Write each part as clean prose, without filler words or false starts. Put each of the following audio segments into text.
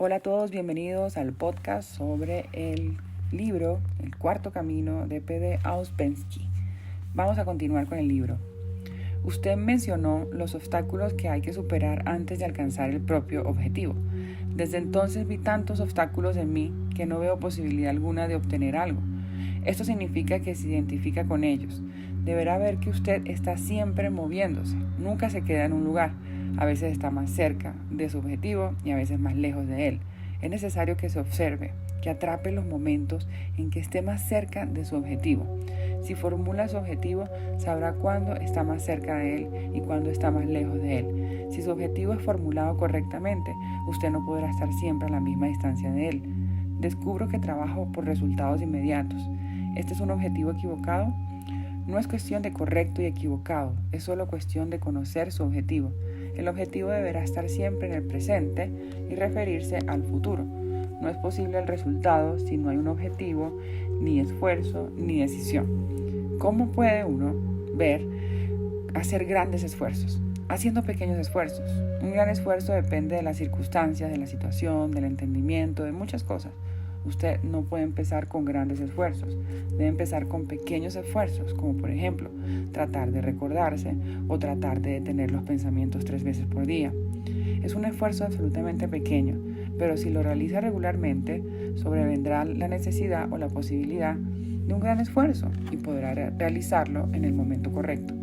Hola a todos, bienvenidos al podcast sobre el libro El cuarto camino de P.D. Ouspensky. Vamos a continuar con el libro. Usted mencionó los obstáculos que hay que superar antes de alcanzar el propio objetivo. Desde entonces vi tantos obstáculos en mí que no veo posibilidad alguna de obtener algo. Esto significa que se identifica con ellos. Deberá ver que usted está siempre moviéndose, nunca se queda en un lugar. A veces está más cerca de su objetivo y a veces más lejos de él. Es necesario que se observe, que atrape los momentos en que esté más cerca de su objetivo. Si formula su objetivo, sabrá cuándo está más cerca de él y cuándo está más lejos de él. Si su objetivo es formulado correctamente, usted no podrá estar siempre a la misma distancia de él. Descubro que trabajo por resultados inmediatos. ¿Este es un objetivo equivocado? No es cuestión de correcto y equivocado, es solo cuestión de conocer su objetivo. El objetivo deberá estar siempre en el presente y referirse al futuro. No es posible el resultado si no hay un objetivo, ni esfuerzo, ni decisión. ¿Cómo puede uno hacer grandes esfuerzos? Haciendo pequeños esfuerzos. Un gran esfuerzo depende de las circunstancias, de la situación, del entendimiento, de muchas cosas. Usted no puede empezar con grandes esfuerzos, debe empezar con pequeños esfuerzos, como por ejemplo, tratar de recordarse o tratar de detener los pensamientos 3 veces por día. Es un esfuerzo absolutamente pequeño, pero si lo realiza regularmente, sobrevendrá la necesidad o la posibilidad de un gran esfuerzo y podrá realizarlo en el momento correcto.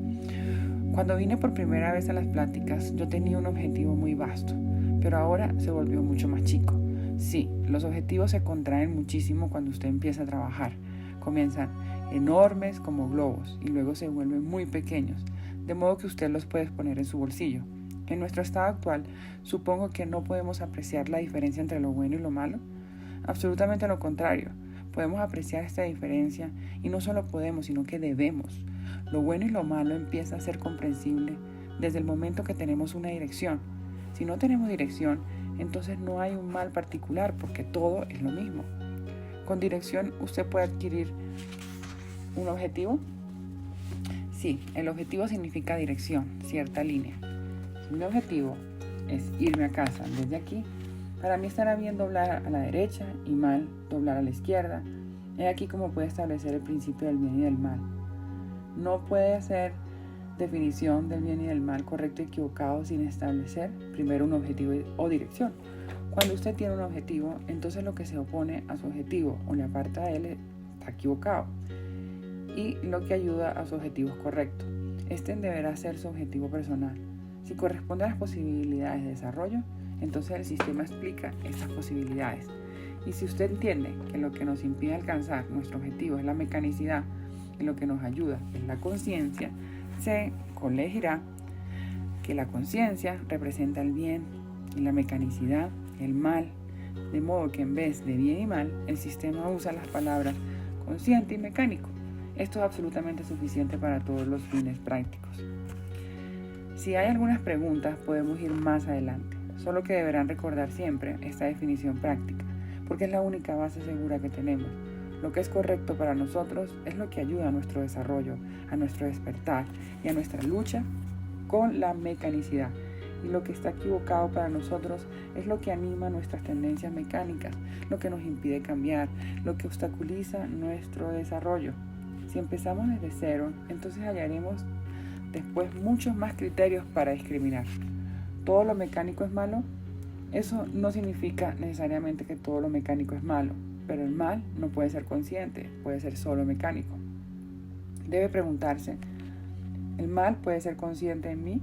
Cuando vine por primera vez a las pláticas, yo tenía un objetivo muy vasto, pero ahora se volvió mucho más chico. Sí, los objetivos se contraen muchísimo cuando usted empieza a trabajar. Comienzan enormes como globos y luego se vuelven muy pequeños, de modo que usted los puede poner en su bolsillo. En nuestro estado actual, supongo que no podemos apreciar la diferencia entre lo bueno y lo malo. Absolutamente lo contrario. Podemos apreciar esta diferencia y no solo podemos, sino que debemos. Lo bueno y lo malo empieza a ser comprensible desde el momento que tenemos una dirección. Si no tenemos dirección, entonces no hay un mal particular porque todo es lo mismo. Con dirección usted puede adquirir un objetivo. Sí, el objetivo significa dirección, cierta línea. Si mi objetivo es irme a casa desde aquí, para mí estará bien doblar a la derecha y mal doblar a la izquierda. He aquí cómo puede establecer el principio del bien y del mal. No puede hacer definición del bien y del mal correcto y equivocado sin establecer primero un objetivo o dirección. Cuando usted tiene un objetivo, entonces lo que se opone a su objetivo o le aparta de él está equivocado y lo que ayuda a su objetivo es correcto. Este deberá ser su objetivo personal. Si corresponde a las posibilidades de desarrollo, entonces el sistema explica estas posibilidades. Y si usted entiende que lo que nos impide alcanzar nuestro objetivo es la mecanicidad y lo que nos ayuda es la conciencia, se colegirá que la conciencia representa el bien y la mecanicidad el mal, de modo que en vez de bien y mal, el sistema usa las palabras consciente y mecánico. Esto es absolutamente suficiente para todos los fines prácticos. Si hay algunas preguntas, podemos ir más adelante, solo que deberán recordar siempre esta definición práctica, porque es la única base segura que tenemos. Lo que es correcto para nosotros es lo que ayuda a nuestro desarrollo, a nuestro despertar y a nuestra lucha con la mecanicidad. Y lo que está equivocado para nosotros es lo que anima nuestras tendencias mecánicas, lo que nos impide cambiar, lo que obstaculiza nuestro desarrollo. Si empezamos desde cero, entonces hallaremos después muchos más criterios para discriminar. ¿Todo lo mecánico es malo? Eso no significa necesariamente que todo lo mecánico es malo, pero el mal no puede ser consciente, puede ser solo mecánico. Debe preguntarse, ¿el mal puede ser consciente en mí?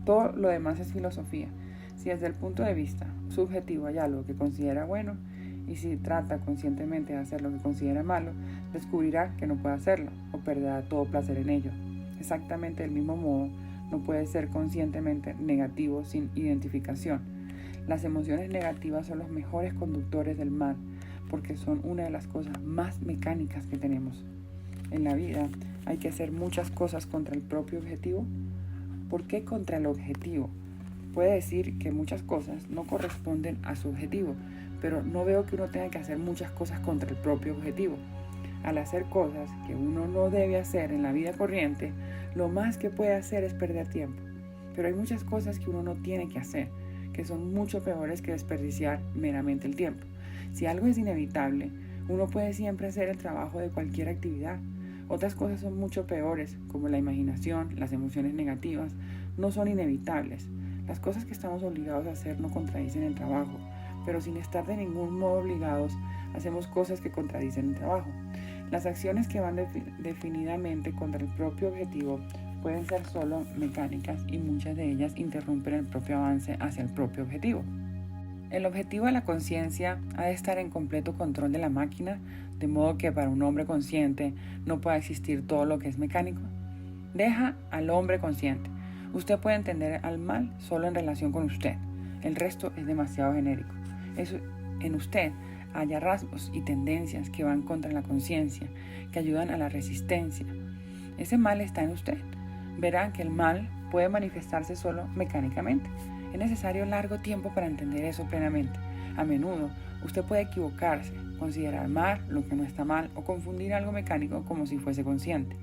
Todo lo demás es filosofía. Si desde el punto de vista subjetivo hay algo que considera bueno y si trata conscientemente de hacer lo que considera malo, descubrirá que no puede hacerlo o perderá todo placer en ello. Exactamente del mismo modo, no puede ser conscientemente negativo sin identificación. Las emociones negativas son los mejores conductores del mal porque son una de las cosas más mecánicas que tenemos. En la vida hay que hacer muchas cosas contra el propio objetivo. ¿Por qué contra el objetivo? Puede decir que muchas cosas no corresponden a su objetivo, pero no veo que uno tenga que hacer muchas cosas contra el propio objetivo. Al hacer cosas que uno no debe hacer en la vida corriente, lo más que puede hacer es perder tiempo. Pero hay muchas cosas que uno no tiene que hacer, que son mucho peores que desperdiciar meramente el tiempo. Si algo es inevitable, uno puede siempre hacer el trabajo de cualquier actividad. Otras cosas son mucho peores, como la imaginación, las emociones negativas, no son inevitables. Las cosas que estamos obligados a hacer no contradicen el trabajo, pero sin estar de ningún modo obligados, hacemos cosas que contradicen el trabajo. Las acciones que van definidamente contra el propio objetivo pueden ser solo mecánicas y muchas de ellas interrumpen el propio avance hacia el propio objetivo. El objetivo de la conciencia ha de estar en completo control de la máquina, de modo que para un hombre consciente no pueda existir todo lo que es mecánico. Deja al hombre consciente. Usted puede entender al mal solo en relación con usted. El resto es demasiado genérico. En usted haya rasgos y tendencias que van contra la conciencia, que ayudan a la resistencia. Ese mal está en usted. Verá que el mal puede manifestarse solo mecánicamente. Es necesario largo tiempo para entender eso plenamente. A menudo, usted puede equivocarse, considerar mal lo que no está mal o confundir algo mecánico como si fuese consciente.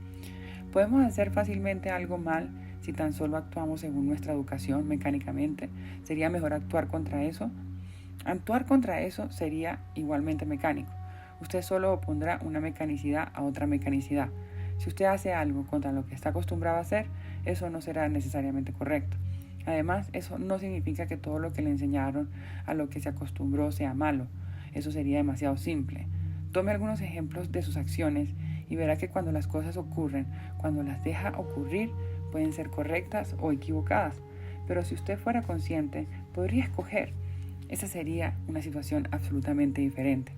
Podemos hacer fácilmente algo mal si tan solo actuamos según nuestra educación mecánicamente. ¿Sería mejor actuar contra eso? Actuar contra eso sería igualmente mecánico. Usted solo opondrá una mecanicidad a otra mecanicidad. Si usted hace algo contra lo que está acostumbrado a hacer, eso no será necesariamente correcto. Además, eso no significa que todo lo que le enseñaron a lo que se acostumbró sea malo. Eso sería demasiado simple. Tome algunos ejemplos de sus acciones y verá que cuando las cosas ocurren, cuando las deja ocurrir, pueden ser correctas o equivocadas. Pero si usted fuera consciente, podría escoger. Esa sería una situación absolutamente diferente.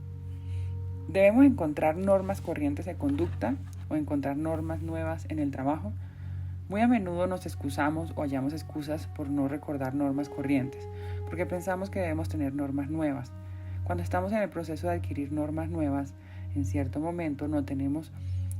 ¿Debemos encontrar normas corrientes de conducta o encontrar normas nuevas en el trabajo? Muy a menudo nos excusamos o hallamos excusas por no recordar normas corrientes, porque pensamos que debemos tener normas nuevas. Cuando estamos en el proceso de adquirir normas nuevas, en cierto momento no tenemos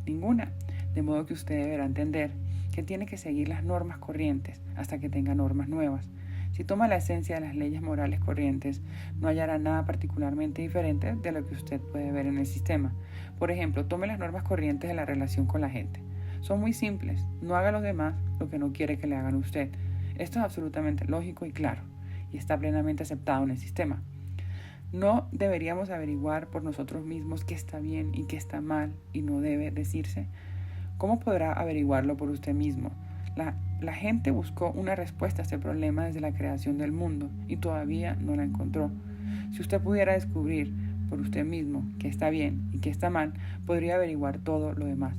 ninguna, de modo que usted deberá entender que tiene que seguir las normas corrientes hasta que tenga normas nuevas. Si toma la esencia de las leyes morales corrientes, no hallará nada particularmente diferente de lo que usted puede ver en el sistema. Por ejemplo, tome las normas corrientes de la relación con la gente. Son muy simples. No haga a los demás lo que no quiere que le hagan a usted. Esto es absolutamente lógico y claro, y está plenamente aceptado en el sistema. No deberíamos averiguar por nosotros mismos qué está bien y qué está mal y no debe decirse. ¿Cómo podrá averiguarlo por usted mismo? La gente buscó una respuesta a este problema desde la creación del mundo y todavía no la encontró. Si usted pudiera descubrir por usted mismo qué está bien y qué está mal, podría averiguar todo lo demás.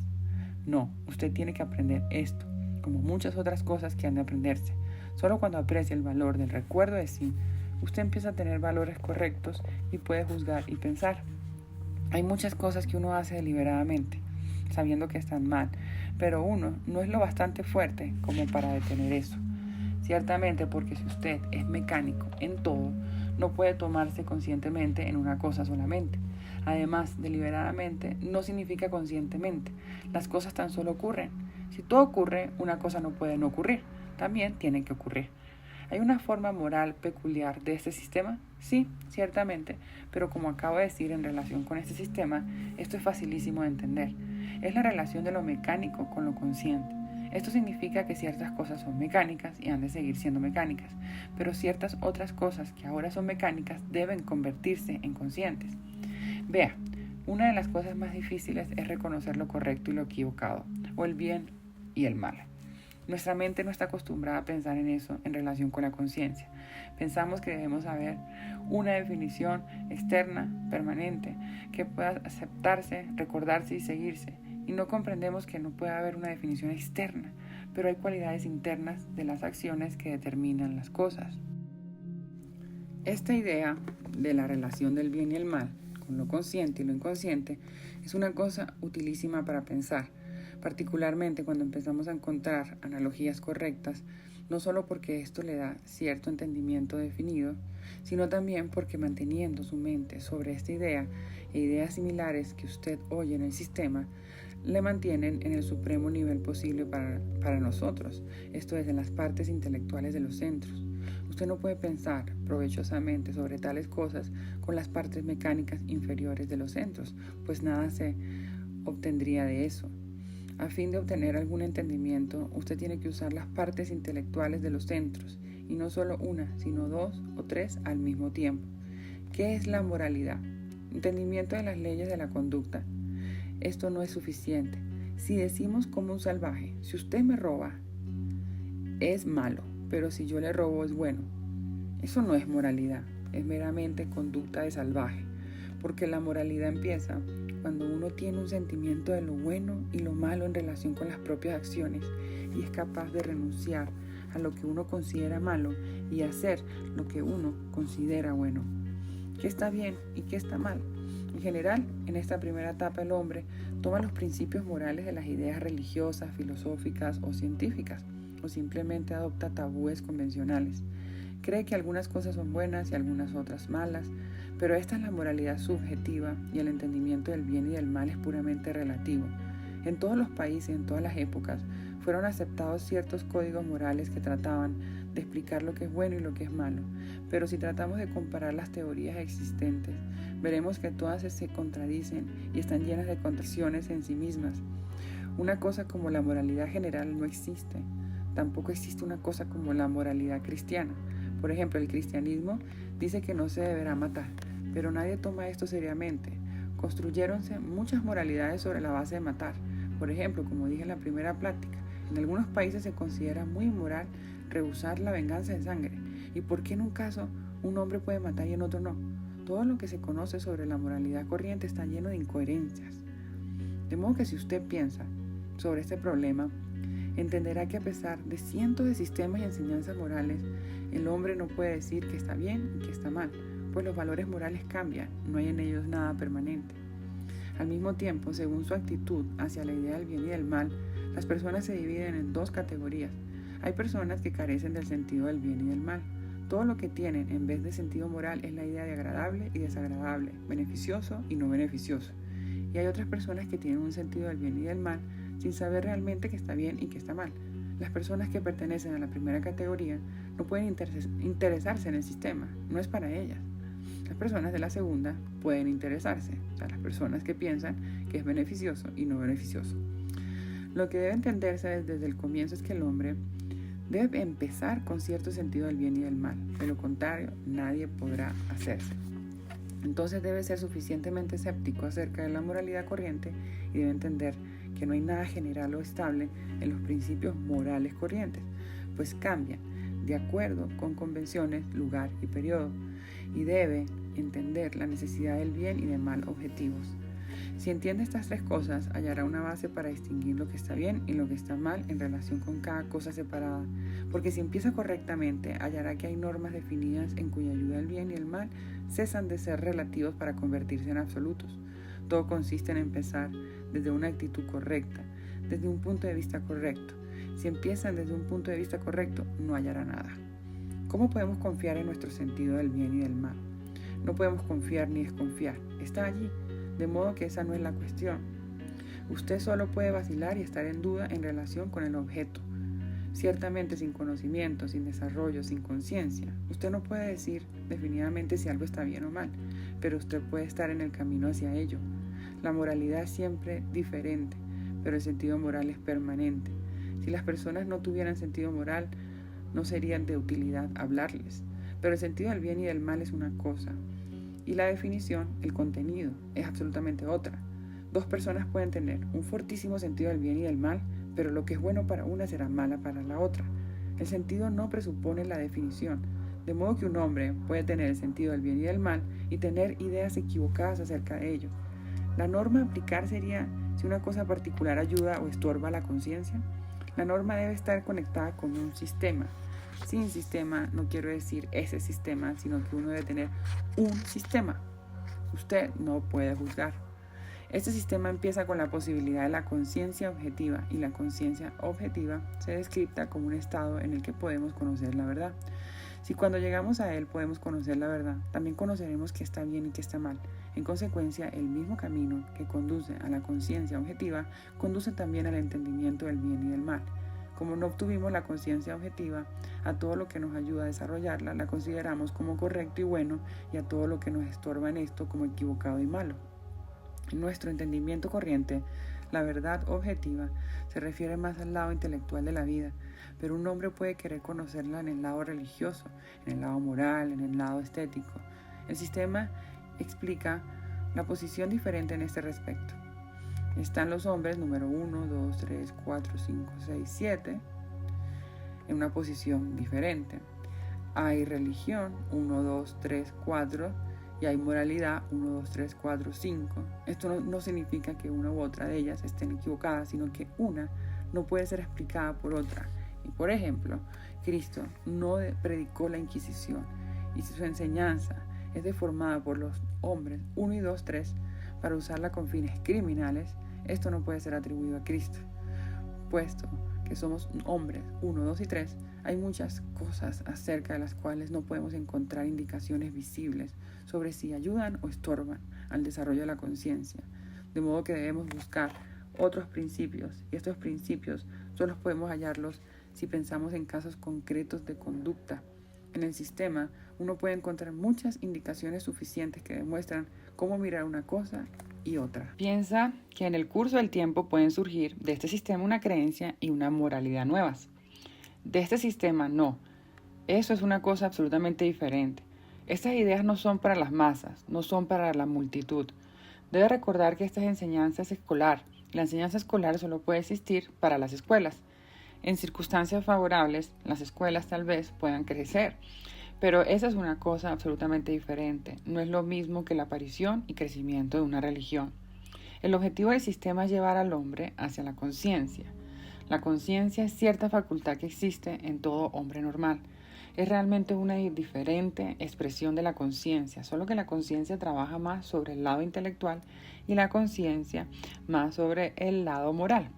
No, usted tiene que aprender esto, como muchas otras cosas que han de aprenderse. Solo cuando aprecia el valor del recuerdo de sí, usted empieza a tener valores correctos y puede juzgar y pensar. Hay muchas cosas que uno hace deliberadamente, sabiendo que están mal, pero uno no es lo bastante fuerte como para detener eso. Ciertamente, porque si usted es mecánico en todo, no puede tomarse conscientemente en una cosa solamente. Además, deliberadamente no significa conscientemente. Las cosas tan solo ocurren. Si todo ocurre, una cosa no puede no ocurrir. También tiene que ocurrir. ¿Hay una forma moral peculiar de este sistema? Sí, ciertamente, pero como acabo de decir en relación con este sistema, esto es facilísimo de entender. Es la relación de lo mecánico con lo consciente. Esto significa que ciertas cosas son mecánicas y han de seguir siendo mecánicas, pero ciertas otras cosas que ahora son mecánicas deben convertirse en conscientes. Vea, una de las cosas más difíciles es reconocer lo correcto y lo equivocado, o el bien y el mal. Nuestra mente no está acostumbrada a pensar en eso en relación con la conciencia. Pensamos que debemos saber una definición externa, permanente, que pueda aceptarse, recordarse y seguirse. Y no comprendemos que no puede haber una definición externa, pero hay cualidades internas de las acciones que determinan las cosas. Esta idea de la relación del bien y el mal, con lo consciente y lo inconsciente, es una cosa utilísima para pensar, particularmente cuando empezamos a encontrar analogías correctas, no solo porque esto le da cierto entendimiento definido, sino también porque manteniendo su mente sobre esta idea e ideas similares que usted oye en el sistema, le mantienen en el supremo nivel posible para nosotros, esto es, en las partes intelectuales de los centros. Usted no puede pensar provechosamente sobre tales cosas con las partes mecánicas inferiores de los centros, pues nada se obtendría de eso. A fin de obtener algún entendimiento, usted tiene que usar las partes intelectuales de los centros y no solo una, sino dos o tres al mismo tiempo. ¿Qué es la moralidad? Entendimiento de las leyes de la conducta. Esto no es suficiente. Si decimos como un salvaje, si usted me roba, es malo, pero si yo le robo es bueno. Eso no es moralidad, es meramente conducta de salvaje, porque la moralidad empieza cuando uno tiene un sentimiento de lo bueno y lo malo en relación con las propias acciones y es capaz de renunciar a lo que uno considera malo y hacer lo que uno considera bueno. ¿Qué está bien y qué está mal? En general, en esta primera etapa el hombre toma los principios morales de las ideas religiosas, filosóficas o científicas, o simplemente adopta tabúes convencionales. Cree que algunas cosas son buenas y algunas otras malas, pero esta es la moralidad subjetiva y el entendimiento del bien y del mal es puramente relativo. En todos los países, en todas las épocas, fueron aceptados ciertos códigos morales que trataban de explicar lo que es bueno y lo que es malo, pero si tratamos de comparar las teorías existentes, veremos que todas se contradicen y están llenas de contradicciones en sí mismas. Una cosa como la moralidad general no existe. Tampoco existe una cosa como la moralidad cristiana. Por ejemplo, el cristianismo dice que no se deberá matar, pero nadie toma esto seriamente. Construyéronse muchas moralidades sobre la base de matar. Por ejemplo, como dije en la primera plática, en algunos países se considera muy inmoral rehusar la venganza de sangre. ¿Y por qué en un caso un hombre puede matar y en otro no? Todo lo que se conoce sobre la moralidad corriente está lleno de incoherencias. De modo que si usted piensa sobre este problema, entenderá que a pesar de cientos de sistemas y enseñanzas morales, el hombre no puede decir que está bien y que está mal, pues los valores morales cambian, no hay en ellos nada permanente. Al mismo tiempo, según su actitud hacia la idea del bien y del mal, las personas se dividen en dos categorías. Hay personas que carecen del sentido del bien y del mal. Todo lo que tienen en vez de sentido moral es la idea de agradable y desagradable, beneficioso y no beneficioso. Y hay otras personas que tienen un sentido del bien y del mal sin saber realmente qué está bien y qué está mal. Las personas que pertenecen a la primera categoría no pueden interesarse en el sistema, no es para ellas. Las personas de la segunda pueden interesarse, o sea, las personas que piensan que es beneficioso y no beneficioso. Lo que debe entenderse desde el comienzo es que el hombre debe empezar con cierto sentido del bien y del mal, de lo contrario nadie podrá hacerse. Entonces debe ser suficientemente escéptico acerca de la moralidad corriente y debe entender que no hay nada general o estable en los principios morales corrientes, pues cambian de acuerdo con convenciones, lugar y periodo, y debe entender la necesidad del bien y del mal objetivos. Si entiende estas tres cosas, hallará una base para distinguir lo que está bien y lo que está mal en relación con cada cosa separada, porque si empieza correctamente, hallará que hay normas definidas en cuya ayuda el bien y el mal cesan de ser relativos para convertirse en absolutos. Todo consiste en empezar desde una actitud correcta, desde un punto de vista correcto. Si empiezan desde un punto de vista correcto, no hallará nada. ¿Cómo podemos confiar en nuestro sentido del bien y del mal? No podemos confiar ni desconfiar, está allí, de modo que esa no es la cuestión. Usted solo puede vacilar y estar en duda en relación con el objeto. Ciertamente sin conocimiento, sin desarrollo, sin conciencia, usted no puede decir definitivamente si algo está bien o mal, pero usted puede estar en el camino hacia ello. La moralidad es siempre diferente, pero el sentido moral es permanente. Si las personas no tuvieran sentido moral, no serían de utilidad hablarles, pero el sentido del bien y del mal es una cosa, y la definición, el contenido, es absolutamente otra. Dos personas pueden tener un fortísimo sentido del bien y del mal, pero lo que es bueno para una será mala para la otra. El sentido no presupone la definición, de modo que un hombre puede tener el sentido del bien y del mal y tener ideas equivocadas acerca de ello. La norma a aplicar sería si una cosa particular ayuda o estorba la conciencia. La norma debe estar conectada con un sistema. Sin sistema no quiero decir ese sistema, sino que uno debe tener un sistema. Usted no puede juzgar. Este sistema empieza con la posibilidad de la conciencia objetiva, y la conciencia objetiva se descripta como un estado en el que podemos conocer la verdad. Si cuando llegamos a él podemos conocer la verdad, también conoceremos qué está bien y qué está mal. En consecuencia, el mismo camino que conduce a la conciencia objetiva conduce también al entendimiento del bien y del mal. Como no obtuvimos la conciencia objetiva, a todo lo que nos ayuda a desarrollarla la consideramos como correcto y bueno, y a todo lo que nos estorba en esto como equivocado y malo. En nuestro entendimiento corriente, La verdad objetiva se refiere más al lado intelectual de la vida, pero un hombre puede querer conocerla en el lado religioso, en el lado moral, en el lado estético. El sistema explica la posición diferente en este respecto. Están los hombres número 1, 2, 3, 4, 5, 6, 7 en una posición diferente. Hay religión 1, 2, 3, 4 y hay moralidad 1, 2, 3, 4, 5. Esto no significa que una u otra de ellas estén equivocadas, sino que una no puede ser explicada por otra. Y por ejemplo, Cristo no predicó la Inquisición y si su enseñanza es deformada por los hombres 1 y 2, 3 para usarla con fines criminales, esto no puede ser atribuido a Cristo. Puesto que somos hombres 1, 2 y 3, hay muchas cosas acerca de las cuales no podemos encontrar indicaciones visibles sobre si ayudan o estorban al desarrollo de la conciencia, de modo que debemos buscar otros principios, y estos principios solo podemos hallarlos si pensamos en casos concretos de conducta. En el sistema, uno puede encontrar muchas indicaciones suficientes que demuestran cómo mirar una cosa y otra. Piensa que en el curso del tiempo pueden surgir de este sistema una creencia y una moralidad nuevas. De este sistema no. Eso es una cosa absolutamente diferente. Estas ideas no son para las masas, no son para la multitud. Debe recordar que esta enseñanza es escolar. La enseñanza escolar solo puede existir para las escuelas. En circunstancias favorables, las escuelas tal vez puedan crecer, pero esa es una cosa absolutamente diferente. No es lo mismo que la aparición y crecimiento de una religión. El objetivo del sistema es llevar al hombre hacia la conciencia. La conciencia es cierta facultad que existe en todo hombre normal. Es realmente una diferente expresión de la conciencia, solo que la conciencia trabaja más sobre el lado intelectual y la conciencia más sobre el lado moral.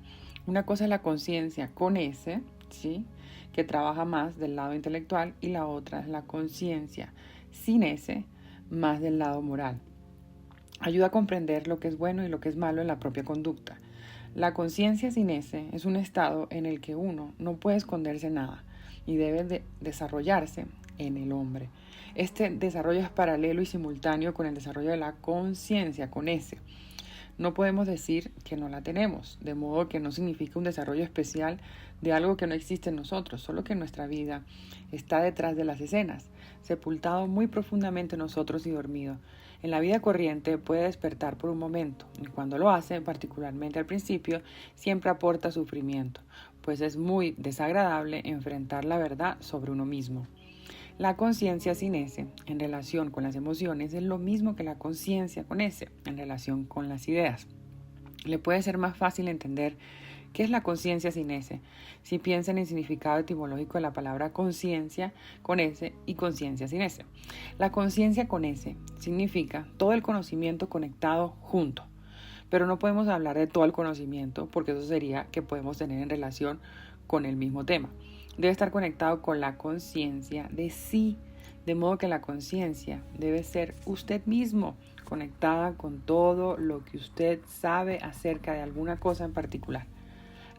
Una cosa es la conciencia con S, ¿sí?, que trabaja más del lado intelectual, y la otra es la conciencia sin S, más del lado moral. Ayuda a comprender lo que es bueno y lo que es malo en la propia conducta. La conciencia sin S es un estado en el que uno no puede esconderse nada y debe desarrollarse en el hombre. Este desarrollo es paralelo y simultáneo con el desarrollo de la conciencia con S. No podemos decir que no la tenemos, de modo que no significa un desarrollo especial de algo que no existe en nosotros, solo que nuestra vida está detrás de las escenas, sepultado muy profundamente en nosotros y dormido. En la vida corriente puede despertar por un momento, y cuando lo hace, particularmente al principio, siempre aporta sufrimiento, pues es muy desagradable enfrentar la verdad sobre uno mismo. La conciencia sin S en relación con las emociones es lo mismo que la conciencia con S en relación con las ideas. Le puede ser más fácil entender qué es la conciencia sin S si piensa en el significado etimológico de la palabra conciencia con S y conciencia sin S. La conciencia con S significa todo el conocimiento conectado junto, pero no podemos hablar de todo el conocimiento porque eso sería que podemos tener en relación con el mismo tema. Debe estar conectado con la conciencia de sí, de modo que la conciencia debe ser usted mismo, conectada con todo lo que usted sabe acerca de alguna cosa en particular.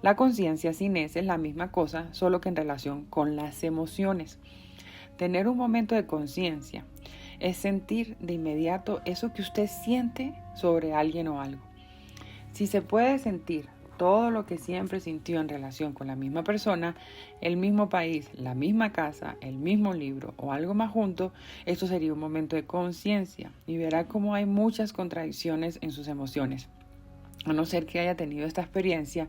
La conciencia sin S es la misma cosa, solo que en relación con las emociones. Tener un momento de conciencia es sentir de inmediato eso que usted siente sobre alguien o algo. Si se puede sentir todo lo que siempre sintió en relación con la misma persona, el mismo país, la misma casa, el mismo libro o algo más junto, esto sería un momento de conciencia y verá cómo hay muchas contradicciones en sus emociones. A no ser que haya tenido esta experiencia,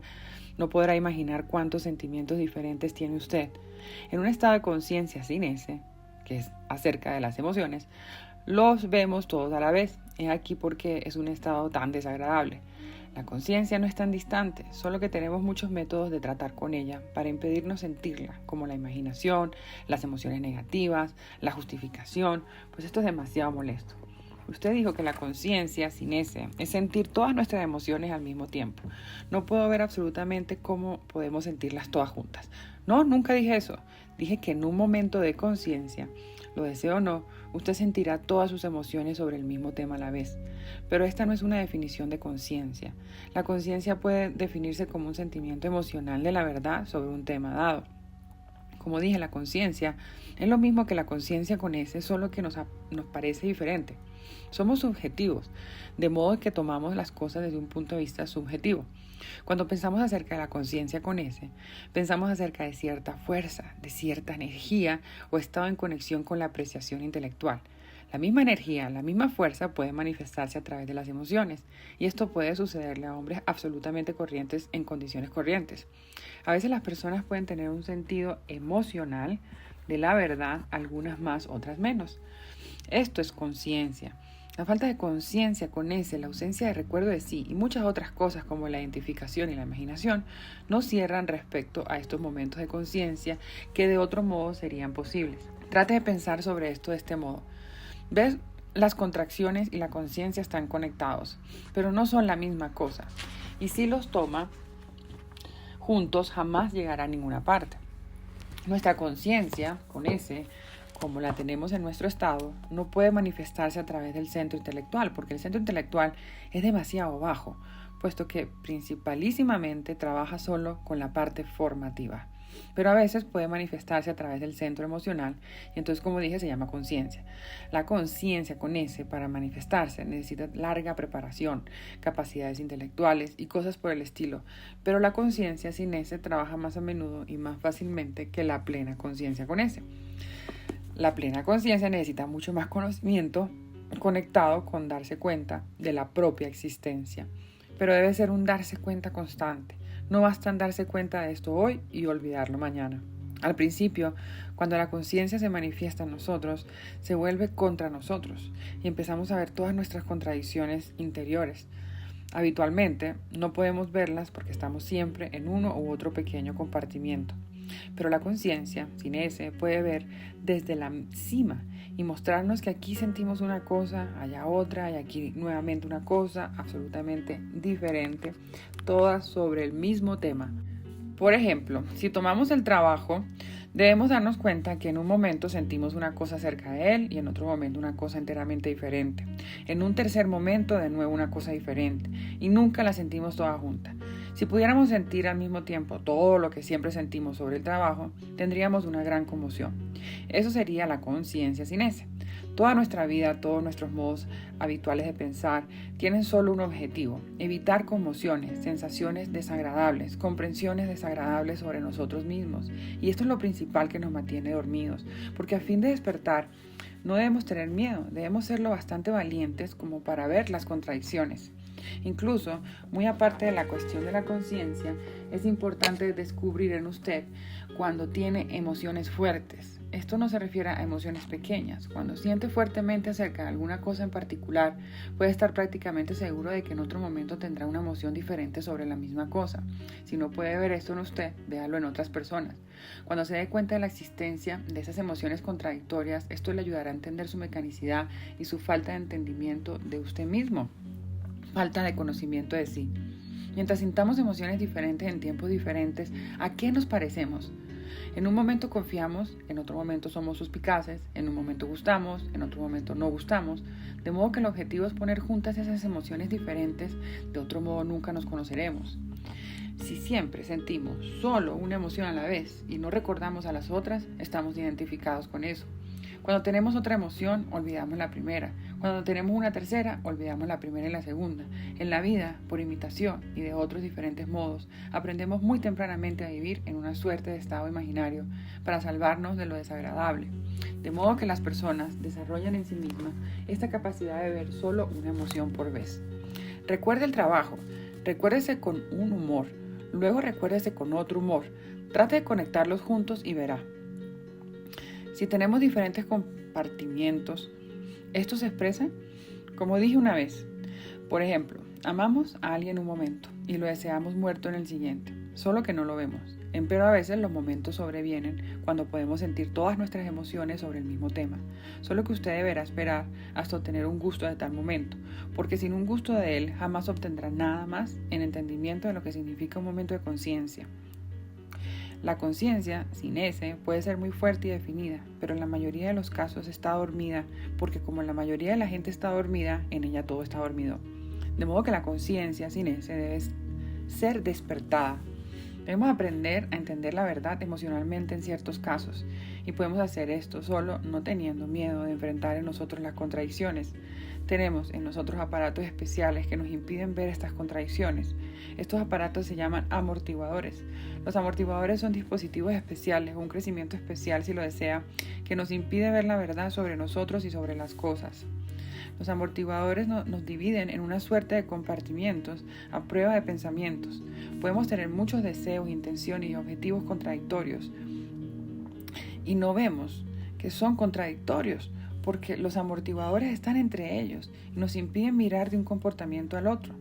no podrá imaginar cuántos sentimientos diferentes tiene usted. En un estado de conciencia sin S, que es acerca de las emociones, los vemos todos a la vez. Es aquí porque es un estado tan desagradable. La conciencia no es tan distante, solo que tenemos muchos métodos de tratar con ella para impedirnos sentirla, como la imaginación, las emociones negativas, la justificación, pues esto es demasiado molesto. Usted dijo que la conciencia sin S es sentir todas nuestras emociones al mismo tiempo. No puedo ver absolutamente cómo podemos sentirlas todas juntas. No, nunca dije eso. Dije que en un momento de conciencia, lo deseo o no, usted sentirá todas sus emociones sobre el mismo tema a la vez. Pero esta no es una definición de conciencia. La conciencia puede definirse como un sentimiento emocional de la verdad sobre un tema dado. Como dije, la conciencia es lo mismo que la conciencia con S, solo que nos parece diferente. Somos subjetivos, de modo que tomamos las cosas desde un punto de vista subjetivo. Cuando pensamos acerca de la conciencia con S, pensamos acerca de cierta fuerza, de cierta energía o estado en conexión con la apreciación intelectual. La misma energía, la misma fuerza puede manifestarse a través de las emociones, y esto puede sucederle a hombres absolutamente corrientes en condiciones corrientes. A veces las personas pueden tener un sentido emocional de la verdad, algunas más, otras menos. Esto es conciencia. La falta de conciencia con S, la ausencia de recuerdo de sí y muchas otras cosas como la identificación y la imaginación no cierran respecto a estos momentos de conciencia que de otro modo serían posibles. Trate de pensar sobre esto de este modo. ¿Ves? Las contracciones y la conciencia están conectados, pero no son la misma cosa. Y si los toma juntos, jamás llegará a ninguna parte. Nuestra conciencia, con S, como la tenemos en nuestro estado, no puede manifestarse a través del centro intelectual, porque el centro intelectual es demasiado bajo, puesto que principalísimamente trabaja solo con la parte formativa. Pero a veces puede manifestarse a través del centro emocional y entonces, como dije, se llama conciencia. La conciencia con S, para manifestarse, necesita larga preparación, capacidades intelectuales y cosas por el estilo, pero la conciencia sin S trabaja más a menudo y más fácilmente que la plena conciencia con S. La plena conciencia necesita mucho más conocimiento conectado con darse cuenta de la propia existencia, pero debe ser un darse cuenta constante. No basta en darse cuenta de esto hoy y olvidarlo mañana. Al principio, cuando la conciencia se manifiesta en nosotros, se vuelve contra nosotros y empezamos a ver todas nuestras contradicciones interiores. Habitualmente, no podemos verlas porque estamos siempre en uno u otro pequeño compartimiento. Pero la conciencia, sin S, puede ver desde la cima y mostrarnos que aquí sentimos una cosa, allá otra, y aquí nuevamente una cosa absolutamente diferente, todas sobre el mismo tema. Por ejemplo, si tomamos el trabajo, debemos darnos cuenta que en un momento sentimos una cosa acerca de él y en otro momento una cosa enteramente diferente. En un tercer momento, de nuevo, una cosa diferente y nunca la sentimos toda junta. Si pudiéramos sentir al mismo tiempo todo lo que siempre sentimos sobre el trabajo, tendríamos una gran conmoción. Eso sería la conciencia sin S. Toda nuestra vida, todos nuestros modos habituales de pensar tienen solo un objetivo: evitar conmociones, sensaciones desagradables, comprensiones desagradables sobre nosotros mismos. Y esto es lo principal que nos mantiene dormidos, porque a fin de despertar no debemos tener miedo, debemos ser lo bastante valientes como para ver las contradicciones. Incluso, muy aparte de la cuestión de la conciencia, es importante descubrir en usted cuando tiene emociones fuertes. Esto no se refiere a emociones pequeñas. Cuando siente fuertemente acerca de alguna cosa en particular, puede estar prácticamente seguro de que en otro momento tendrá una emoción diferente sobre la misma cosa. Si no puede ver esto en usted, véalo en otras personas. Cuando se dé cuenta de la existencia de esas emociones contradictorias, esto le ayudará a entender su mecanicidad y su falta de entendimiento de usted mismo. Falta de conocimiento de sí. Mientras sintamos emociones diferentes en tiempos diferentes, ¿a qué nos parecemos? En un momento confiamos, en otro momento somos suspicaces, en un momento gustamos, en otro momento no gustamos, de modo que el objetivo es poner juntas esas emociones diferentes, de otro modo nunca nos conoceremos. Si siempre sentimos solo una emoción a la vez y no recordamos a las otras, estamos identificados con eso. Cuando tenemos otra emoción, olvidamos la primera. Cuando tenemos una tercera, olvidamos la primera y la segunda. En la vida, por imitación y de otros diferentes modos, aprendemos muy tempranamente a vivir en una suerte de estado imaginario para salvarnos de lo desagradable. De modo que las personas desarrollan en sí mismas esta capacidad de ver solo una emoción por vez. Recuerde el trabajo, recuérdese con un humor, luego recuérdese con otro humor. Trate de conectarlos juntos y verá. Si tenemos diferentes compartimientos, ¿esto se expresa? Como dije una vez, por ejemplo, amamos a alguien un momento y lo deseamos muerto en el siguiente, solo que no lo vemos. Empero a veces los momentos sobrevienen cuando podemos sentir todas nuestras emociones sobre el mismo tema, solo que usted deberá esperar hasta obtener un gusto de tal momento, porque sin un gusto de él jamás obtendrá nada más en entendimiento de lo que significa un momento de conciencia. La conciencia, sin S, puede ser muy fuerte y definida, pero en la mayoría de los casos está dormida, porque como la mayoría de la gente está dormida, en ella todo está dormido. De modo que la conciencia, sin S, debe ser despertada. Debemos aprender a entender la verdad emocionalmente en ciertos casos, y podemos hacer esto solo no teniendo miedo de enfrentar en nosotros las contradicciones. Tenemos en nosotros aparatos especiales que nos impiden ver estas contradicciones. Estos aparatos se llaman amortiguadores. Los amortiguadores son dispositivos especiales o un crecimiento especial, si lo desea, que nos impide ver la verdad sobre nosotros y sobre las cosas. Los amortiguadores nos dividen en una suerte de compartimientos a prueba de pensamientos. Podemos tener muchos deseos, intenciones y objetivos contradictorios y no vemos que son contradictorios porque los amortiguadores están entre ellos y nos impiden mirar de un comportamiento al otro.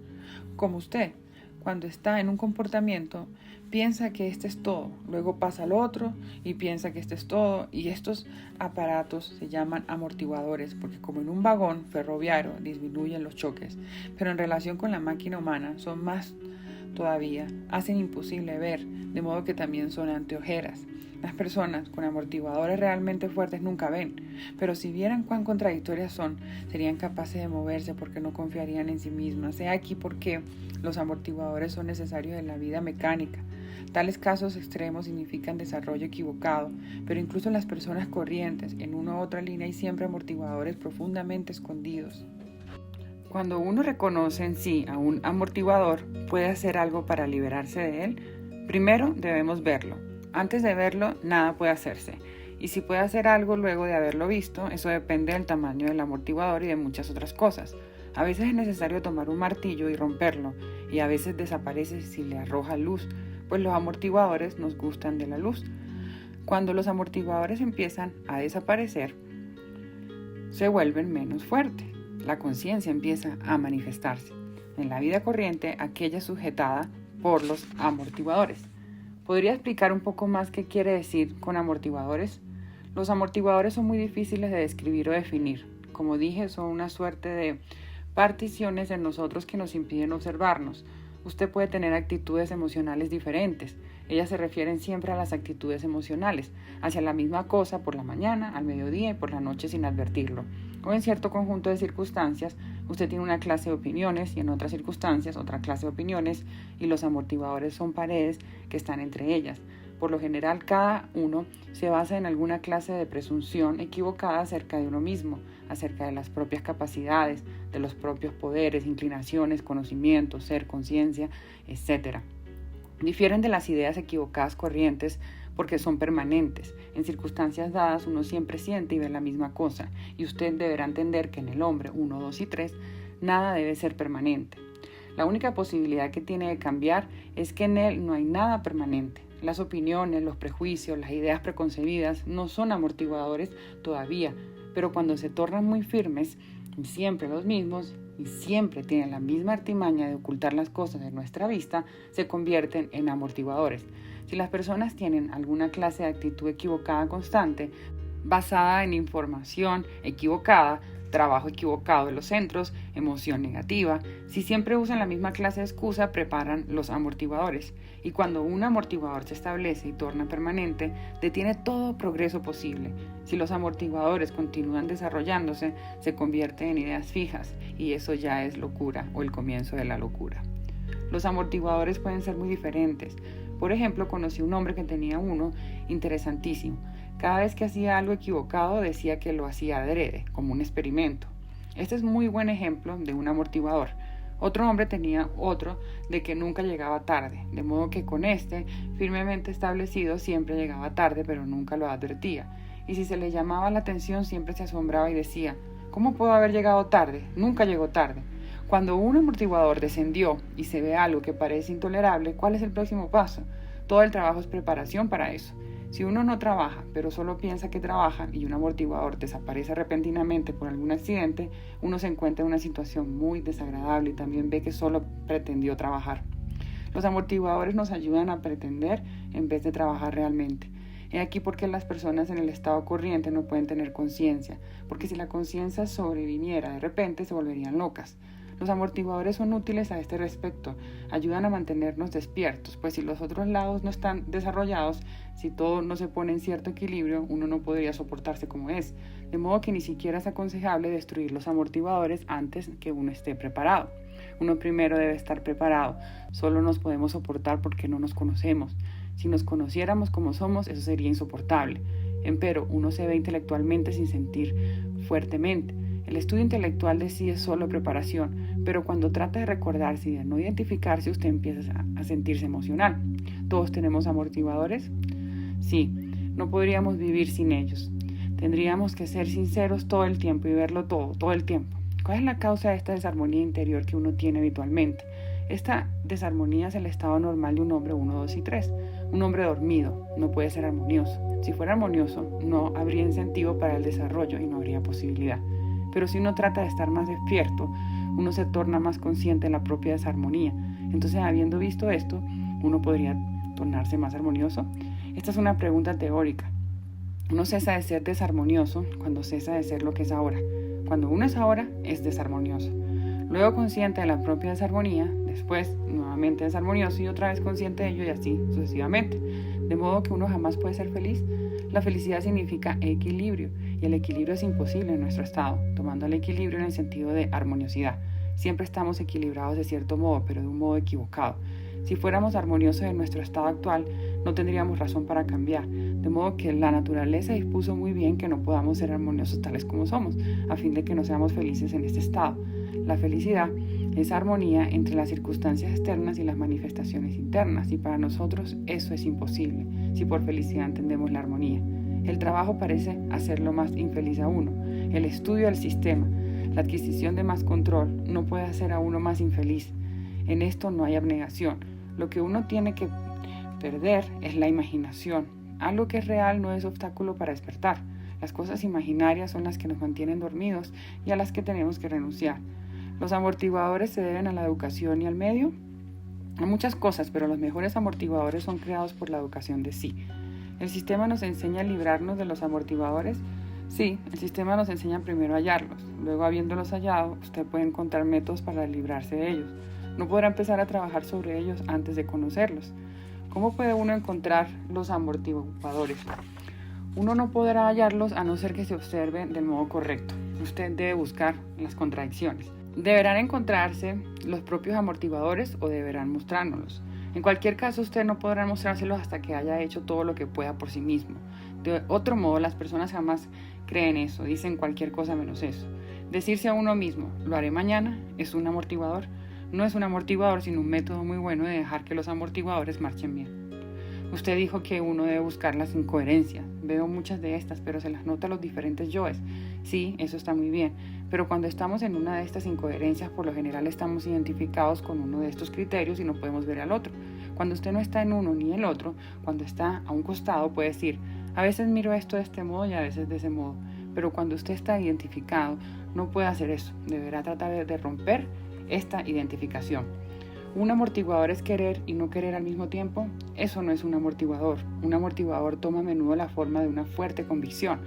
Como usted, cuando está en un comportamiento, piensa que este es todo, luego pasa al otro y piensa que este es todo, y estos aparatos se llaman amortiguadores porque como en un vagón ferroviario disminuyen los choques, pero en relación con la máquina humana son más todavía, hacen imposible ver, de modo que también son anteojeras. Las personas con amortiguadores realmente fuertes nunca ven, pero si vieran cuán contradictorias son, serían capaces de moverse porque no confiarían en sí mismas. He aquí por qué los amortiguadores son necesarios en la vida mecánica. Tales casos extremos significan desarrollo equivocado, pero incluso en las personas corrientes, en una u otra línea hay siempre amortiguadores profundamente escondidos. Cuando uno reconoce en sí a un amortiguador, puede hacer algo para liberarse de él. Primero debemos verlo. Antes de verlo, nada puede hacerse. Y si puede hacer algo luego de haberlo visto, eso depende del tamaño del amortiguador y de muchas otras cosas. A veces es necesario tomar un martillo y romperlo, y a veces desaparece si le arroja luz, pues los amortiguadores nos gustan de la luz. Cuando los amortiguadores empiezan a desaparecer, se vuelven menos fuertes. La conciencia empieza a manifestarse. En la vida corriente, aquella sujetada por los amortiguadores. ¿Podría explicar un poco más qué quiere decir con amortiguadores? Los amortiguadores son muy difíciles de describir o definir. Como dije, son una suerte de particiones en nosotros que nos impiden observarnos. Usted puede tener actitudes emocionales diferentes. Ellas se refieren siempre a las actitudes emocionales, hacia la misma cosa por la mañana, al mediodía y por la noche sin advertirlo. O en cierto conjunto de circunstancias, usted tiene una clase de opiniones y en otras circunstancias otra clase de opiniones, y los amortiguadores son paredes que están entre ellas. Por lo general, cada uno se basa en alguna clase de presunción equivocada acerca de uno mismo, acerca de las propias capacidades, de los propios poderes, inclinaciones, conocimientos, ser, conciencia, etc. Difieren de las ideas equivocadas corrientes porque son permanentes. En circunstancias dadas uno siempre siente y ve la misma cosa, y usted deberá entender que en el hombre 1, 2 y 3 nada debe ser permanente. La única posibilidad que tiene de cambiar es que en él no hay nada permanente. Las opiniones, los prejuicios, las ideas preconcebidas no son amortiguadores todavía, pero cuando se tornan muy firmes, y siempre los mismos, y siempre tienen la misma artimaña de ocultar las cosas de nuestra vista, se convierten en amortiguadores. Si las personas tienen alguna clase de actitud equivocada constante, basada en información equivocada, trabajo equivocado de los centros, emoción negativa, si siempre usan la misma clase de excusa, preparan los amortiguadores. Y cuando un amortiguador se establece y torna permanente, detiene todo progreso posible. Si los amortiguadores continúan desarrollándose, se convierten en ideas fijas, y eso ya es locura o el comienzo de la locura. Los amortiguadores pueden ser muy diferentes. Por ejemplo, conocí un hombre que tenía uno interesantísimo. Cada vez que hacía algo equivocado decía que lo hacía adrede, como un experimento. Este es muy buen ejemplo de un amortiguador. Otro hombre tenía otro de que nunca llegaba tarde, de modo que con este, firmemente establecido, siempre llegaba tarde, pero nunca lo advertía. Y si se le llamaba la atención, siempre se asombraba y decía, ¿cómo puedo haber llegado tarde? Nunca llegó tarde. Cuando un amortiguador descendió y se ve algo que parece intolerable, ¿cuál es el próximo paso? Todo el trabajo es preparación para eso. Si uno no trabaja, pero solo piensa que trabaja y un amortiguador desaparece repentinamente por algún accidente, uno se encuentra en una situación muy desagradable y también ve que solo pretendió trabajar. Los amortiguadores nos ayudan a pretender en vez de trabajar realmente. He aquí por qué las personas en el estado corriente no pueden tener conciencia, porque si la conciencia sobreviniera de repente se volverían locas. Los amortiguadores son útiles a este respecto, ayudan a mantenernos despiertos, pues si los otros lados no están desarrollados, si todo no se pone en cierto equilibrio, uno no podría soportarse como es, de modo que ni siquiera es aconsejable destruir los amortiguadores antes que uno esté preparado. Uno primero debe estar preparado, solo nos podemos soportar porque no nos conocemos. Si nos conociéramos como somos, eso sería insoportable. Empero, uno se ve intelectualmente sin sentir fuertemente. El estudio intelectual de sí es solo preparación, pero cuando trata de recordarse y de no identificarse, usted empieza a sentirse emocional. ¿Todos tenemos amortiguadores? Sí, no podríamos vivir sin ellos. Tendríamos que ser sinceros todo el tiempo y verlo todo el tiempo. ¿Cuál es la causa de esta desarmonía interior que uno tiene habitualmente? Esta desarmonía es el estado normal de un hombre 1, 2 y 3. Un hombre dormido no puede ser armonioso. Si fuera armonioso, no habría incentivo para el desarrollo y no habría posibilidad. Pero si uno trata de estar más despierto, uno se torna más consciente de la propia desarmonía. Entonces, habiendo visto esto, ¿uno podría tornarse más armonioso? Esta es una pregunta teórica. Uno cesa de ser desarmonioso cuando cesa de ser lo que es ahora. Cuando uno es ahora, es desarmonioso. Luego consciente de la propia desarmonía, después nuevamente desarmonioso y otra vez consciente de ello y así sucesivamente. De modo que uno jamás puede ser feliz. La felicidad significa equilibrio y el equilibrio es imposible en nuestro estado, tomando el equilibrio en el sentido de armoniosidad. Siempre estamos equilibrados de cierto modo, pero de un modo equivocado. Si fuéramos armoniosos en nuestro estado actual, no tendríamos razón para cambiar, de modo que la naturaleza dispuso muy bien que no podamos ser armoniosos tales como somos, a fin de que no seamos felices en este estado. La felicidad es armonía entre las circunstancias externas y las manifestaciones internas, y para nosotros eso es imposible, si por felicidad entendemos la armonía. El trabajo parece hacerlo más infeliz a uno. El estudio del sistema, la adquisición de más control, no puede hacer a uno más infeliz. En esto no hay abnegación. Lo que uno tiene que perder es la imaginación. Algo que es real no es obstáculo para despertar. Las cosas imaginarias son las que nos mantienen dormidos y a las que tenemos que renunciar. Los amortiguadores se deben a la educación y al medio, a muchas cosas, pero los mejores amortiguadores son creados por la educación de sí. ¿El sistema nos enseña a librarnos de los amortiguadores? Sí, el sistema nos enseña primero a hallarlos. Luego, habiéndolos hallado, usted puede encontrar métodos para librarse de ellos. No podrá empezar a trabajar sobre ellos antes de conocerlos. ¿Cómo puede uno encontrar los amortiguadores? Uno no podrá hallarlos a no ser que se observe del modo correcto. Usted debe buscar las contradicciones. ¿Deberán encontrarse los propios amortiguadores o deberán mostrárnoslos? En cualquier caso, usted no podrá mostrárselos hasta que haya hecho todo lo que pueda por sí mismo. De otro modo, las personas jamás creen eso, dicen cualquier cosa menos eso. Decirse a uno mismo, lo haré mañana, es un amortiguador. No es un amortiguador, sino un método muy bueno de dejar que los amortiguadores marchen bien. Usted dijo que uno debe buscar las incoherencias. Veo muchas de estas, pero se las nota a los diferentes yoes. Sí, eso está muy bien, pero cuando estamos en una de estas incoherencias, por lo general estamos identificados con uno de estos criterios y no podemos ver al otro. Cuando usted no está en uno ni el otro, cuando está a un costado, puede decir, a veces miro esto de este modo y a veces de ese modo. Pero cuando usted está identificado, no puede hacer eso. Deberá tratar de romper esta identificación. ¿Un amortiguador es querer y no querer al mismo tiempo? Eso no es un amortiguador. Un amortiguador toma a menudo la forma de una fuerte convicción.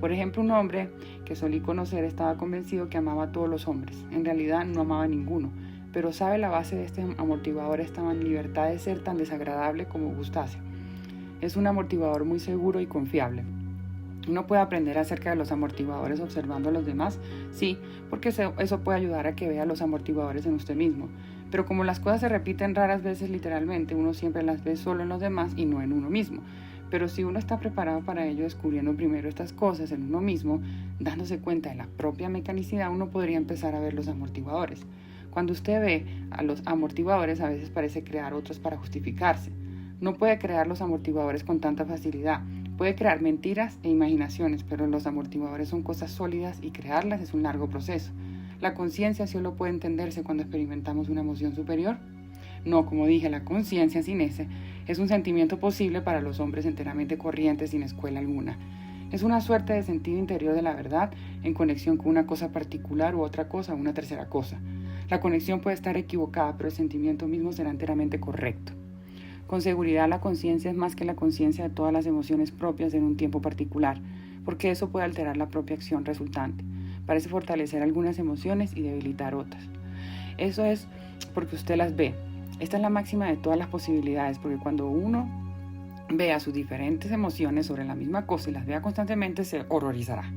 Por ejemplo, un hombre que solí conocer estaba convencido que amaba a todos los hombres. En realidad no amaba a ninguno, pero sabe la base de este amortiguador estaba en libertad de ser tan desagradable como gustase. Es un amortiguador muy seguro y confiable. Uno puede aprender acerca de los amortiguadores observando a los demás, sí, porque eso puede ayudar a que vea los amortiguadores en usted mismo. Pero como las cosas se repiten raras veces literalmente, uno siempre las ve solo en los demás y no en uno mismo. Pero si uno está preparado para ello, descubriendo primero estas cosas en uno mismo, dándose cuenta de la propia mecanicidad, uno podría empezar a ver los amortiguadores. Cuando usted ve a los amortiguadores, a veces parece crear otros para justificarse. No puede crear los amortiguadores con tanta facilidad. Puede crear mentiras e imaginaciones, pero los amortiguadores son cosas sólidas y crearlas es un largo proceso. ¿La conciencia solo puede entenderse cuando experimentamos una emoción superior? No, como dije, la conciencia sin ese es un sentimiento posible para los hombres enteramente corrientes sin escuela alguna. Es una suerte de sentido interior de la verdad en conexión con una cosa particular u otra cosa o una tercera cosa. La conexión puede estar equivocada, pero el sentimiento mismo será enteramente correcto. Con seguridad, la conciencia es más que la conciencia de todas las emociones propias en un tiempo particular, porque eso puede alterar la propia acción resultante. Parece fortalecer algunas emociones y debilitar otras. Eso es porque usted las ve. Esta es la máxima de todas las posibilidades, porque cuando uno vea sus diferentes emociones sobre la misma cosa y las vea constantemente, se horrorizará.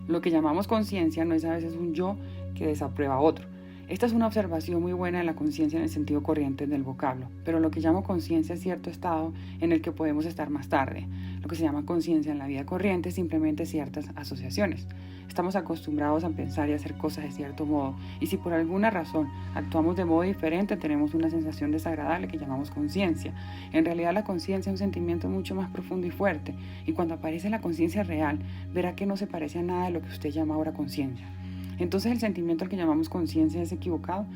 Lo que llamamos conciencia no es a veces un yo que desaprueba a otro. Esta es una observación muy buena de la conciencia en el sentido corriente del vocablo, pero lo que llamo conciencia es cierto estado en el que podemos estar más tarde. Lo que se llama conciencia en la vida corriente es simplemente ciertas asociaciones. Estamos acostumbrados a pensar y hacer cosas de cierto modo, y si por alguna razón actuamos de modo diferente, tenemos una sensación desagradable que llamamos conciencia. En realidad la conciencia es un sentimiento mucho más profundo y fuerte, y cuando aparece la conciencia real, verá que no se parece a nada de lo que usted llama ahora conciencia. Entonces el sentimiento al que llamamos conciencia es equivocado.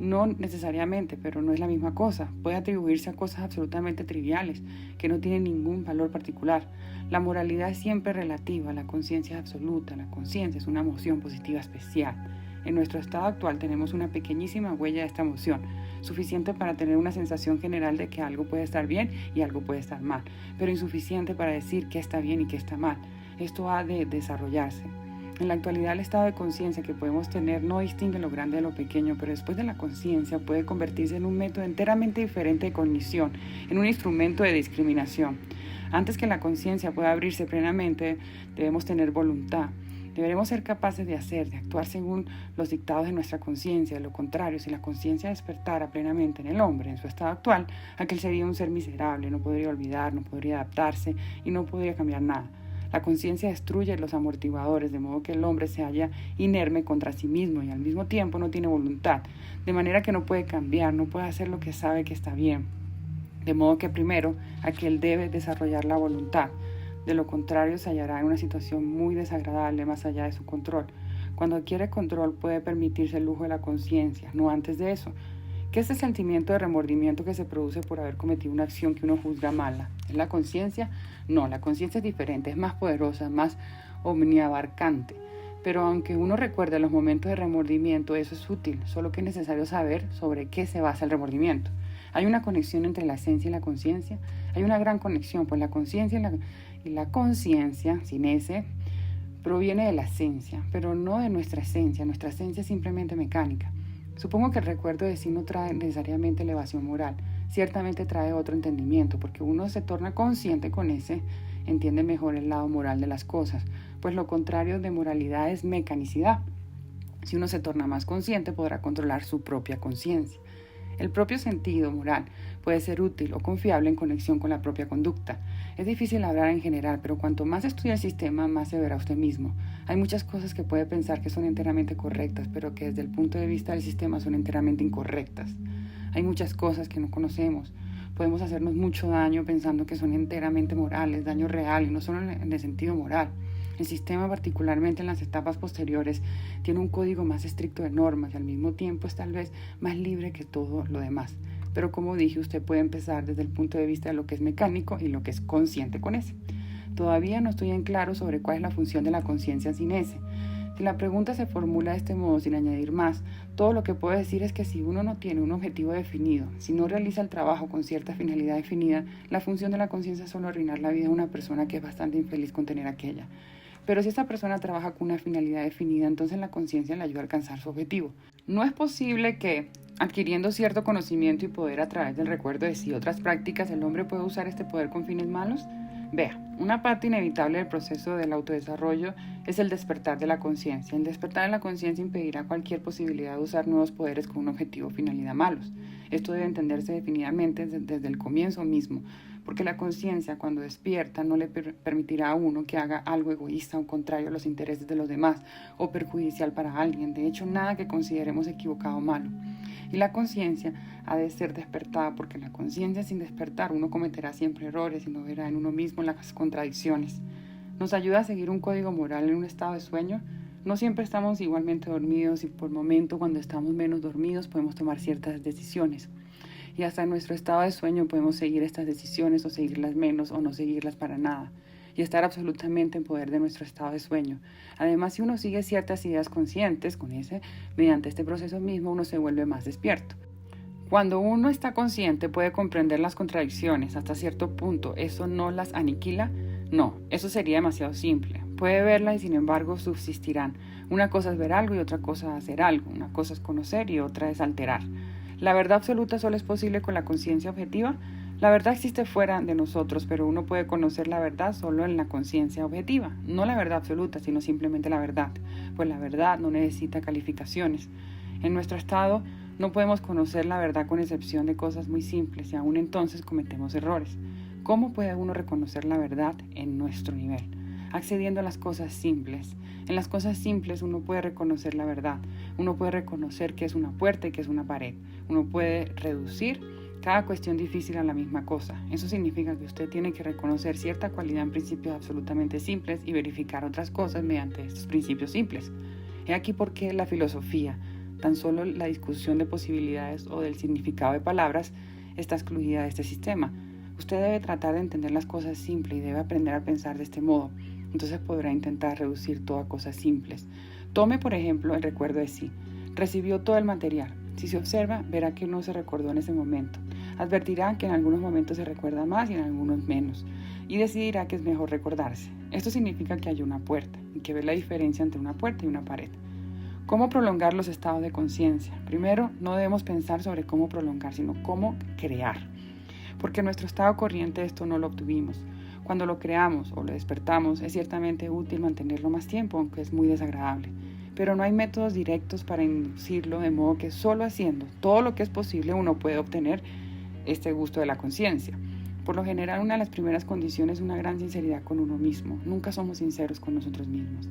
No necesariamente, pero no es la misma cosa. Puede atribuirse a cosas absolutamente triviales, que no tienen ningún valor particular. La moralidad es siempre relativa, la conciencia es absoluta, la conciencia es una emoción positiva especial. En nuestro estado actual tenemos una pequeñísima huella de esta emoción, suficiente para tener una sensación general de que algo puede estar bien y algo puede estar mal, pero insuficiente para decir qué está bien y qué está mal. Esto ha de desarrollarse. En la actualidad el estado de conciencia que podemos tener no distingue lo grande de lo pequeño, pero después de la conciencia puede convertirse en un método enteramente diferente de cognición, en un instrumento de discriminación. Antes que la conciencia pueda abrirse plenamente, debemos tener voluntad. Deberemos ser capaces de hacer, de actuar según los dictados de nuestra conciencia. De lo contrario, si la conciencia despertara plenamente en el hombre, en su estado actual, aquel sería un ser miserable, no podría olvidar, no podría adaptarse y no podría cambiar nada. La conciencia destruye los amortiguadores, de modo que el hombre se halla inerme contra sí mismo y al mismo tiempo no tiene voluntad, de manera que no puede cambiar, no puede hacer lo que sabe que está bien. De modo que primero, aquel debe desarrollar la voluntad. De lo contrario, se hallará en una situación muy desagradable más allá de su control. Cuando adquiere control puede permitirse el lujo de la conciencia, no antes de eso. ¿Qué es el sentimiento de remordimiento que se produce por haber cometido una acción que uno juzga mala? ¿Es la conciencia? No, la conciencia es diferente, es más poderosa, más omniabarcante. Pero aunque uno recuerde los momentos de remordimiento, eso es útil, solo que es necesario saber sobre qué se basa el remordimiento. ¿Hay una conexión entre la esencia y la conciencia? Hay una gran conexión, pues la conciencia y la conciencia, sin ese, proviene de la esencia, pero no de nuestra esencia. Nuestra esencia es simplemente mecánica. Supongo que el recuerdo de sí no trae necesariamente elevación moral, ciertamente trae otro entendimiento, porque uno se torna consciente con ese, entiende mejor el lado moral de las cosas, pues lo contrario de moralidad es mecanicidad. Si uno se torna más consciente, podrá controlar su propia conciencia. El propio sentido moral puede ser útil o confiable en conexión con la propia conducta. Es difícil hablar en general, pero cuanto más estudia el sistema, más se verá usted mismo. Hay muchas cosas que puede pensar que son enteramente correctas, pero que desde el punto de vista del sistema son enteramente incorrectas. Hay muchas cosas que no conocemos. Podemos hacernos mucho daño pensando que son enteramente morales, daño real, y no solo en el sentido moral. El sistema, particularmente en las etapas posteriores, tiene un código más estricto de normas y al mismo tiempo es tal vez más libre que todo lo demás. Pero como dije, usted puede empezar desde el punto de vista de lo que es mecánico y lo que es consciente con ese. Todavía no estoy en claro sobre cuál es la función de la conciencia sin ese. Si la pregunta se formula de este modo sin añadir más, todo lo que puedo decir es que si uno no tiene un objetivo definido, si no realiza el trabajo con cierta finalidad definida, la función de la conciencia es solo arruinar la vida de una persona que es bastante infeliz con tener aquella. Pero si esta persona trabaja con una finalidad definida, entonces la conciencia le ayuda a alcanzar su objetivo. No es posible que, adquiriendo cierto conocimiento y poder a través del recuerdo de sí y otras prácticas, el hombre pueda usar este poder con fines malos. Vea, una parte inevitable del proceso del autodesarrollo es el despertar de la conciencia. El despertar de la conciencia impedirá cualquier posibilidad de usar nuevos poderes con un objetivo o finalidad malos. Esto debe entenderse definidamente desde el comienzo mismo, porque la conciencia, cuando despierta, no le permitirá a uno que haga algo egoísta o contrario a los intereses de los demás o perjudicial para alguien. De hecho, nada que consideremos equivocado o malo. Y la conciencia ha de ser despertada, porque la conciencia sin despertar uno cometerá siempre errores y no verá en uno mismo las contradicciones. Nos ayuda a seguir un código moral en un estado de sueño. No siempre estamos igualmente dormidos y por momento, cuando estamos menos dormidos, podemos tomar ciertas decisiones. Y hasta en nuestro estado de sueño podemos seguir estas decisiones o seguirlas menos o no seguirlas para nada. Y estar absolutamente en poder de nuestro estado de sueño. Además, si uno sigue ciertas ideas conscientes mediante este proceso mismo, uno se vuelve más despierto. Cuando uno está consciente puede comprender las contradicciones hasta cierto punto. ¿Eso no las aniquila? No, eso sería demasiado simple. Puede verla y sin embargo subsistirán. Una cosa es ver algo y otra cosa es hacer algo. Una cosa es conocer y otra es alterar. ¿La verdad absoluta solo es posible con la conciencia objetiva? La verdad existe fuera de nosotros, pero uno puede conocer la verdad solo en la conciencia objetiva. No la verdad absoluta, sino simplemente la verdad, pues la verdad no necesita calificaciones. En nuestro estado no podemos conocer la verdad con excepción de cosas muy simples y aún entonces cometemos errores. ¿Cómo puede uno reconocer la verdad en nuestro nivel? Accediendo a las cosas simples. En las cosas simples uno puede reconocer la verdad. Uno puede reconocer qué es una puerta y qué es una pared. Uno puede reducir cada cuestión difícil a la misma cosa. Eso significa que usted tiene que reconocer cierta cualidad en principios absolutamente simples y verificar otras cosas mediante estos principios simples. He aquí por qué la filosofía, tan solo la discusión de posibilidades o del significado de palabras, está excluida de este sistema. Usted debe tratar de entender las cosas simples y debe aprender a pensar de este modo. Entonces podrá intentar reducir todo a cosas simples. Tome, por ejemplo, el recuerdo de sí. Recibió todo el material. Si se observa, verá que no se recordó en ese momento. Advertirá que en algunos momentos se recuerda más y en algunos menos. Y decidirá que es mejor recordarse. Esto significa que hay una puerta y que ve la diferencia entre una puerta y una pared. ¿Cómo prolongar los estados de conciencia? Primero, no debemos pensar sobre cómo prolongar, sino cómo crear. Porque en nuestro estado corriente esto no lo obtuvimos. Cuando lo creamos o lo despertamos, es ciertamente útil mantenerlo más tiempo, aunque es muy desagradable. Pero no hay métodos directos para inducirlo, de modo que solo haciendo todo lo que es posible uno puede obtener este gusto de la conciencia. Por lo general, una de las primeras condiciones es una gran sinceridad con uno mismo. Nunca somos sinceros con nosotros mismos.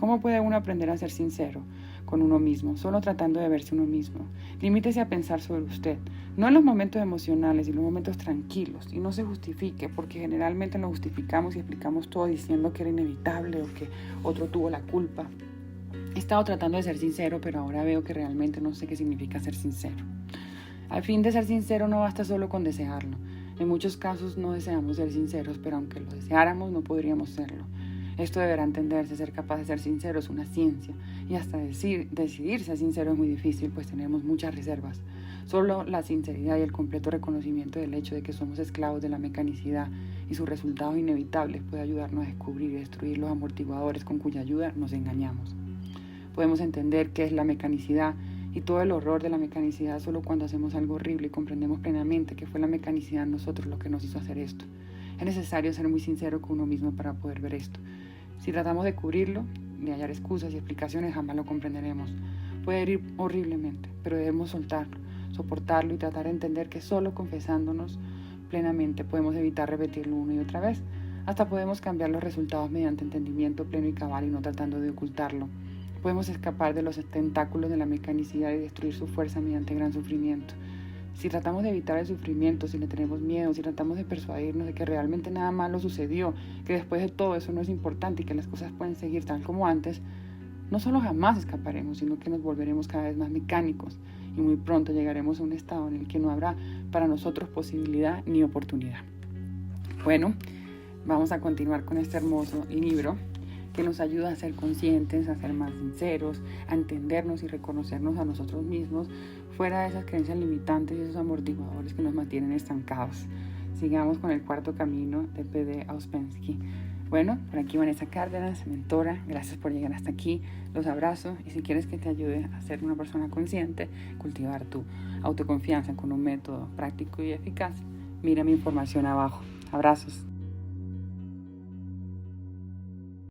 ¿Cómo puede uno aprender a ser sincero con uno mismo? Solo tratando de verse uno mismo. Limítese a pensar sobre usted, no en los momentos emocionales y en los momentos tranquilos, y no se justifique, porque generalmente lo justificamos y explicamos todo diciendo que era inevitable o que otro tuvo la culpa. He estado tratando de ser sincero, pero ahora veo que realmente no sé qué significa ser sincero. Al fin de ser sincero no basta solo con desearlo. En muchos casos no deseamos ser sinceros, pero aunque lo deseáramos no podríamos serlo. Esto deberá entenderse, ser capaz de ser sincero es una ciencia, y hasta decidir ser sincero es muy difícil, pues tenemos muchas reservas. Solo la sinceridad y el completo reconocimiento del hecho de que somos esclavos de la mecanicidad y sus resultados inevitables puede ayudarnos a descubrir y destruir los amortiguadores con cuya ayuda nos engañamos. Podemos entender qué es la mecanicidad y todo el horror de la mecanicidad solo cuando hacemos algo horrible y comprendemos plenamente que fue la mecanicidad en nosotros lo que nos hizo hacer esto. Es necesario ser muy sincero con uno mismo para poder ver esto. Si tratamos de cubrirlo, de hallar excusas y explicaciones, jamás lo comprenderemos. Puede herir horriblemente, pero debemos soltarlo, soportarlo y tratar de entender que solo confesándonos plenamente podemos evitar repetirlo una y otra vez. Hasta podemos cambiar los resultados mediante entendimiento pleno y cabal y no tratando de ocultarlo. Podemos escapar de los tentáculos de la mecanicidad y destruir su fuerza mediante gran sufrimiento. Si tratamos de evitar el sufrimiento, si le tenemos miedo, si tratamos de persuadirnos de que realmente nada malo sucedió, que después de todo eso no es importante y que las cosas pueden seguir tal como antes, no solo jamás escaparemos, sino que nos volveremos cada vez más mecánicos y muy pronto llegaremos a un estado en el que no habrá para nosotros posibilidad ni oportunidad. Bueno, vamos a continuar con este hermoso libro que nos ayuda a ser conscientes, a ser más sinceros, a entendernos y reconocernos a nosotros mismos fuera de esas creencias limitantes y esos amortiguadores que nos mantienen estancados. Sigamos con el cuarto camino de P.D. Ouspensky. Bueno, por aquí Vanessa Cárdenas, mentora. Gracias por llegar hasta aquí. Los abrazo y si quieres que te ayude a ser una persona consciente, cultivar tu autoconfianza con un método práctico y eficaz, mira mi información abajo. Abrazos.